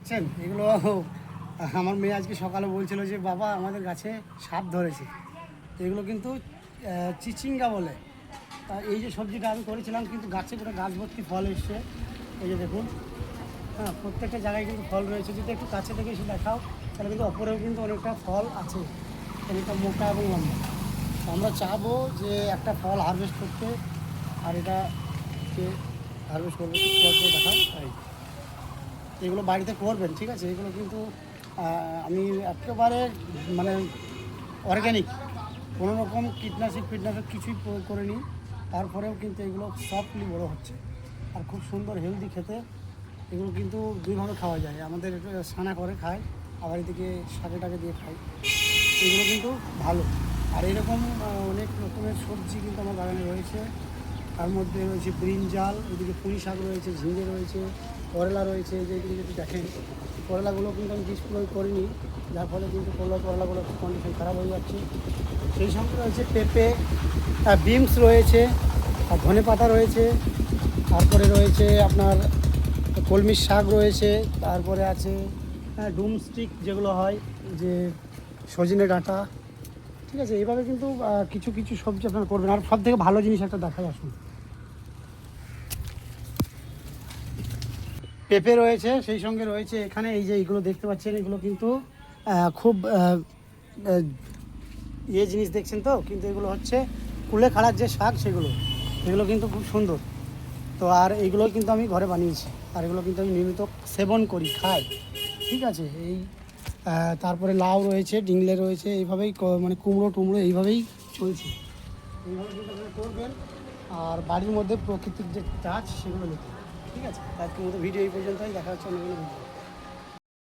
বুঝছেন এগুলো আমার মেয়ে আজকে সকালে বলছিল যে বাবা আমাদের গাছে সাপ ধরেছে। এগুলো কিন্তু চিচিঙ্গা বলে। তা এই যে সবজিটা আমি করেছিলাম কিন্তু গাছে পুরো গাছ ভর্তি ফল এসছে। এই যে দেখুন, হ্যাঁ, প্রত্যেকটা জায়গায় কিন্তু ফল রয়েছে। যদি একটু কাছে থেকে এসে দেখাও তাহলে কিন্তু অপরেও কিন্তু অনেকটা ফল আছে, অনেকটা মোটা এবং লম্বা। তো আমরা চাবো যে একটা ফল হারভেস্ট করতে, আর এটাকে হারভেস্ট করবো দেখাও। এগুলো বাড়িতে করবেন, ঠিক আছে? এগুলো কিন্তু আমি একেবারে মানে অর্গ্যানিক, কোনো রকম কীটনাশক কিছুই প্রয়োগ করিনি। তারপরেও কিন্তু এগুলো সফটলি বড়ো হচ্ছে আর খুব সুন্দর হেলদি খেতে। এগুলো কিন্তু দুইভাবে খাওয়া যায়, আমাদের ছানা করে খায়, আবার এদিকে শাকে দিয়ে খায়। এগুলো কিন্তু ভালো। আর এরকম অনেক রকমের সবজি কিন্তু আমার বাগানে রয়েছে। তার মধ্যে রয়েছে ব্রিঞ্জাল, এদিকে পুঁই শাক রয়েছে, ঝিঙে রয়েছে, করলা রয়েছে। যেগুলো যদি দেখেন, করলাগুলো কিন্তু আমি বীজ প্রয়োগ করিনি, যার ফলে কিন্তু করলাগুলো কন্ডিশন খারাপ হয়ে যাচ্ছে। সেই সঙ্গে রয়েছে পেঁপে, বিনস রয়েছে, আর ধনে পাতা রয়েছে, তারপরে রয়েছে আপনার কলমির শাক রয়েছে, তারপরে আছে ডুমস্টিক যেগুলো হয়, যে সজনে ডাঁটা। ঠিক আছে, এইভাবে কিন্তু কিছু কিছু সবজি আপনারা করবেন। আর সব থেকে ভালো জিনিস একটা দেখাই আসুন, পেঁপে রয়েছে, সেই সঙ্গে রয়েছে এখানে এই যে এইগুলো দেখতে পাচ্ছেন, এগুলো কিন্তু খুব জিনিস দেখছেন তো, কিন্তু এগুলো হচ্ছে কুলে খাড়ার যে শাক, এগুলো কিন্তু খুব সুন্দর। তো আর এইগুলো কিন্তু আমি ঘরে বানিয়েছি, আর এগুলো কিন্তু আমি নিয়মিত সেবন করি, খাই। ঠিক আছে, এই তারপরে লাউ রয়েছে, ডিংলে রয়েছে, এইভাবেই মানে কুমড়ো এইভাবেই চলছে। এইভাবে কিন্তু আপনারা করবেন, আর বাড়ির মধ্যে প্রকৃতির যে টাচ সেগুলো নিতে। ঠিক আছে, আজকের মতো ভিডিও এই পর্যন্তই, দেখা হচ্ছে অন্য কোনো ভিডিও।